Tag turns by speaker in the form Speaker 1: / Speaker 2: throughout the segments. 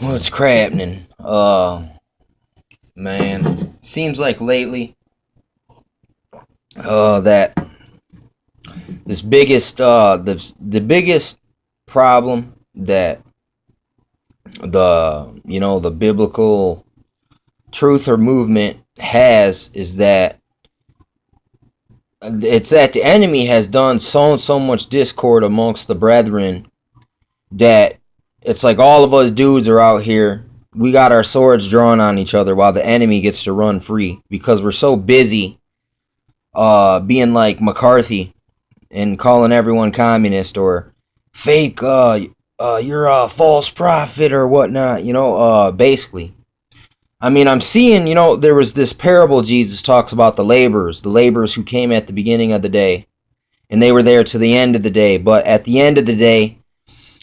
Speaker 1: What's crappening? Man, seems like lately, that the biggest problem that the biblical truth or movement has is that it's that the enemy has done so much discord amongst the brethren that it's like all of us dudes are out here. We got our swords drawn on each other while the enemy gets to run free because we're so busy being like McCarthy and calling everyone communist or fake you're a false prophet or whatnot, basically. I mean, I'm seeing, there was this parable Jesus talks about the laborers who came at the beginning of the day, and they were there to the end of the day. But at the end of the day,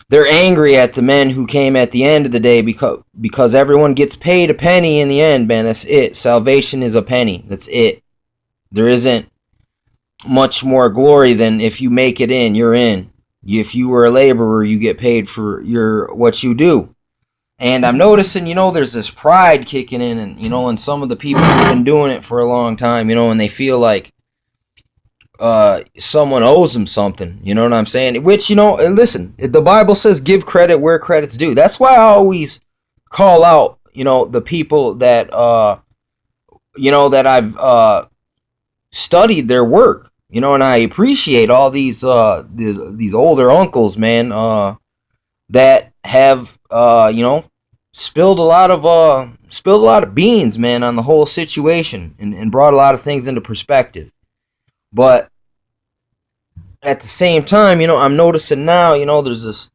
Speaker 1: they're angry at the men who came at the end of the day because everyone gets paid a penny in the end, man. That's it. Salvation is a penny. That's it. There isn't much more glory than if you make it in, you're in. If you were a laborer, you get paid for what you do. And I'm noticing, there's this pride kicking in, and and some of the people who've been doing it for a long time, and they feel like someone owes them something. You know what I'm saying? Which, and listen, the Bible says give credit where credit's due. That's why I always call out, the people that that I've studied their work, and I appreciate all these older uncles, man, that have spilled a lot of beans, man, on the whole situation and brought a lot of things into perspective. But at the same time, I'm noticing now, there's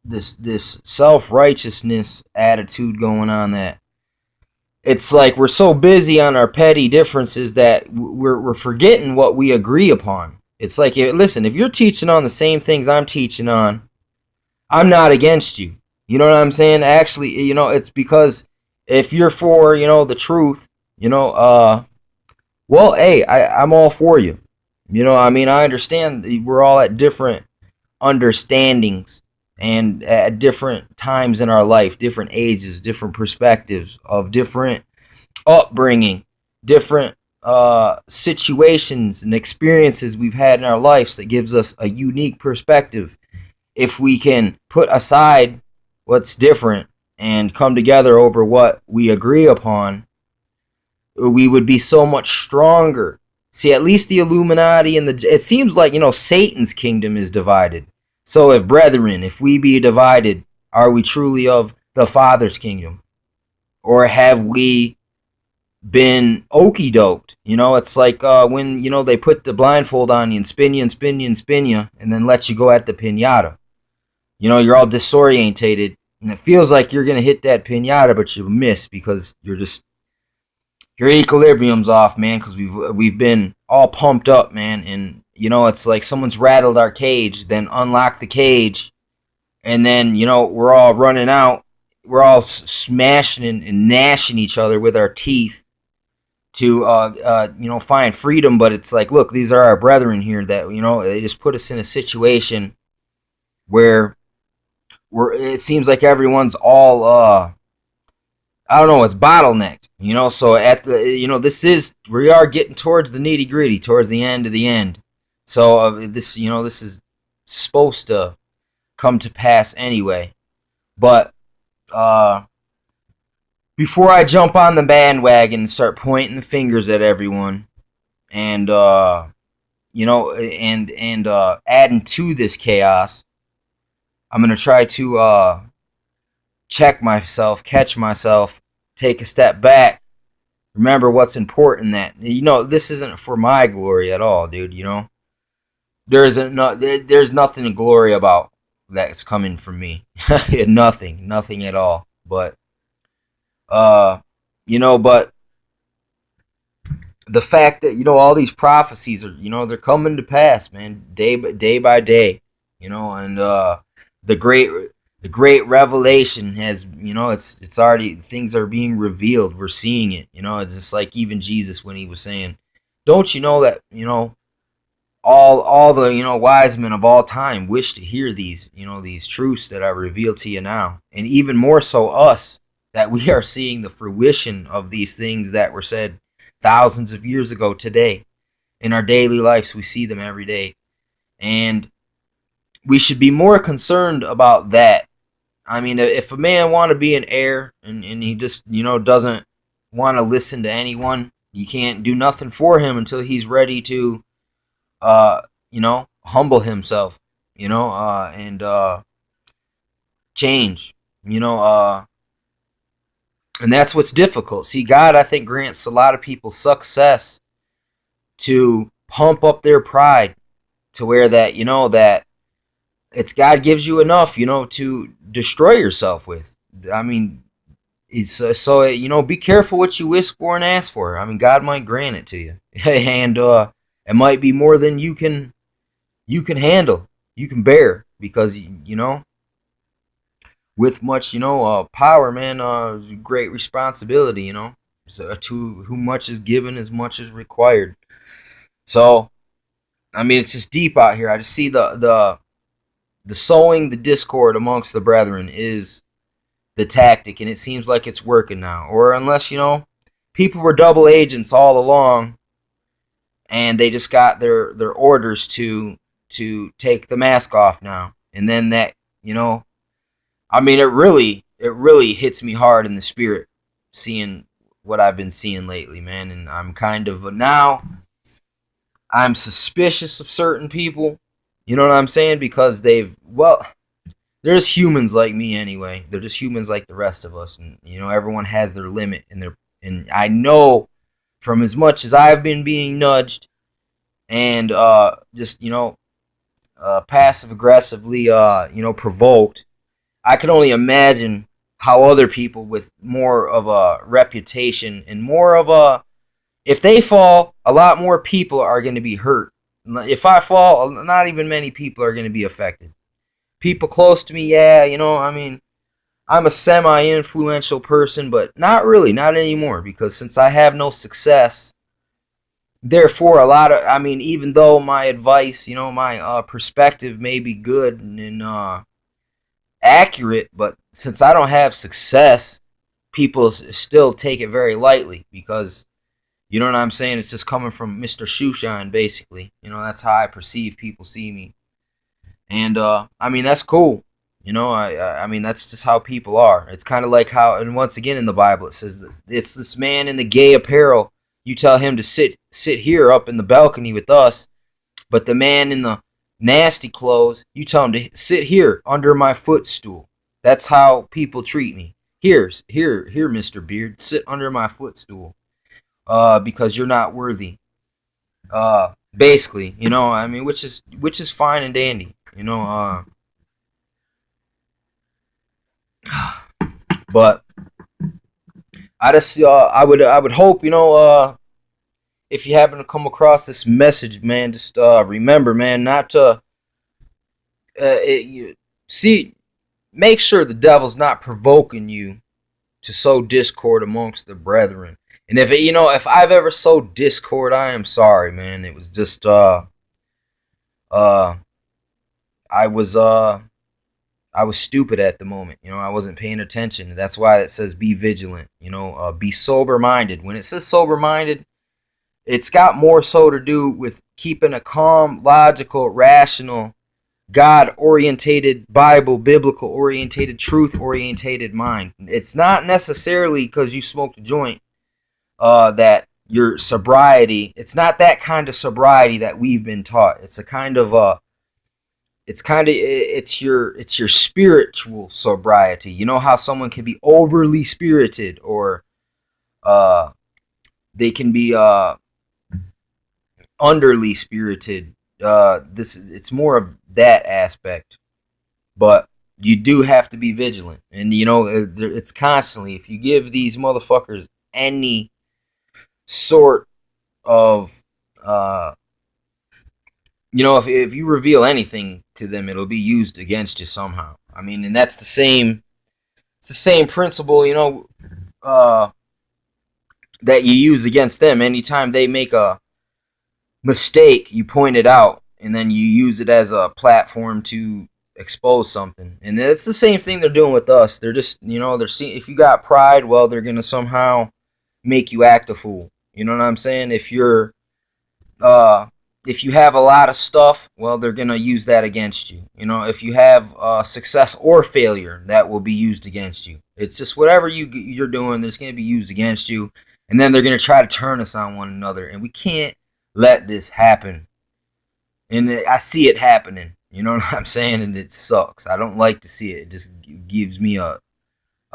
Speaker 1: this self-righteousness attitude going on that it's like we're so busy on our petty differences that we're forgetting what we agree upon. It's like, listen, if you're teaching on the same things I'm teaching on, I'm not against you. You know what I'm saying? Actually, it's because if you're for, the truth, well, hey, I'm all for you. I mean, I understand we're all at different understandings and at different times in our life, different ages, different perspectives of different upbringing, different situations and experiences we've had in our lives that gives us a unique perspective. If we can put aside what's different and come together over what we agree upon, we would be so much stronger. See, at least the Illuminati and it seems like, Satan's kingdom is divided. So if we be divided, are we truly of the Father's kingdom? Or have we been okey doked? It's like when, they put the blindfold on you and spin you and spin you and spin you and then let you go at the pinata. You're all disorientated and it feels like you're going to hit that pinata, but you miss because your equilibrium's off, man, because we've been all pumped up, man, and it's like someone's rattled our cage, then unlock the cage, and then we're all running out, we're all smashing and gnashing each other with our teeth to find freedom. But it's like, look, these are our brethren here that they just put us in a situation where it seems like everyone's all I don't know, it's bottlenecked, so at the, we are getting towards the nitty gritty, towards the end of the end. So this is supposed to come to pass anyway. But before I jump on the bandwagon and start pointing the fingers at everyone and, adding to this chaos, I'm going to try to check myself, catch myself, take a step back, remember what's important. That this isn't for my glory at all, dude. There's nothing to glory about that's coming from me. nothing at all. But but the fact that all these prophecies are they're coming to pass, man, day by day, and the great revelation has, it's already, things are being revealed. We're seeing it. It's just like even Jesus when he was saying, don't you know that, all the wise men of all time wish to hear these these truths that I reveal to you now, and even more so us, that we are seeing the fruition of these things that were said thousands of years ago today. In our daily lives, we see them every day, and we should be more concerned about that. I mean, if a man want to be an heir, and he just doesn't want to listen to anyone, you can't do nothing for him until he's ready to humble himself, and change, and that's what's difficult. See, God, I think, grants a lot of people success to pump up their pride, to where that, that it's God gives you enough, to destroy yourself with. I mean, it's so be careful what you wish for and ask for. I mean, God might grant it to you, and it might be more than you can handle, you can bear, because with much power, man, great responsibility. So to whom much is given, as much is required. So I mean, it's just deep out here. I just see the sowing the discord amongst the brethren is the tactic, and it seems like it's working now. Or unless people were double agents all along, and they just got their orders to take the mask off now, and then that I mean, it really hits me hard in the spirit, seeing what I've been seeing lately, man. And I'm kind of now I'm suspicious of certain people. You know what I'm saying? Because they're just humans like me anyway. They're just humans like the rest of us, and everyone has their limit, and I know from as much as I've been being nudged and just passive aggressively provoked. I can only imagine how other people with more of a reputation and more of a, if they fall, a lot more people are going to be hurt. If I fall, not even many people are going to be affected. People close to me, yeah, I mean, I'm a semi-influential person, but not really, not anymore, because since I have no success, therefore I mean, even though my advice, my perspective may be good and accurate, but since I don't have success, people still take it very lightly, because you know what I'm saying, it's just coming from Mr. Shoeshine, basically. That's how I perceive people see me, and I mean, that's cool. I mean, that's just how people are. It's kind of like how, and once again in the Bible it says that it's this man in the gay apparel, you tell him to sit here up in the balcony with us, but the man in the nasty clothes, you tell him to sit here under my footstool. That's how people treat me. Here, Mr. Beard, sit under my footstool, because you're not worthy. Basically, I mean, which is fine and dandy, but I just, I would hope, if you happen to come across this message, man, just remember, man, not to see. Make sure the devil's not provoking you to sow discord amongst the brethren. And if I've ever sowed discord, I am sorry, man. It was just uh I was I was stupid at the moment. I wasn't paying attention. That's why it says be vigilant. Be sober minded. When it says sober minded, it's got more so to do with keeping a calm, logical, rational, God orientated, Bible, biblical orientated, truth orientated mind. It's not necessarily because you smoked a joint that your sobriety. It's not that kind of sobriety that we've been taught. It's a kind of it's your spiritual sobriety. You know how someone can be overly spirited, or they can be underly spirited. It's more of that aspect, but you do have to be vigilant, and it's constantly, if you give these motherfuckers any sort of if you reveal anything to them, it'll be used against you somehow. I mean, and that's it's the same principle, that you use against them anytime they make mistake, you point it out, and then you use it as a platform to expose something. And it's the same thing they're doing with us. They're just, they're seeing if you got pride, well, they're gonna somehow make you act a fool. You know what I'm saying? Uh, if you have a lot of stuff, well, they're gonna use that against you. If you have success or failure, that will be used against you. It's just whatever you're doing, that's gonna be used against you, and then they're gonna try to turn us on one another, and we can't let this happen. And I see it happening. You know what I'm saying? And it sucks. I don't like to see it. It just gives me a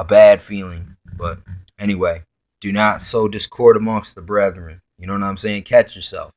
Speaker 1: bad feeling. But anyway, do not sow discord amongst the brethren. You know what I'm saying? Catch yourself.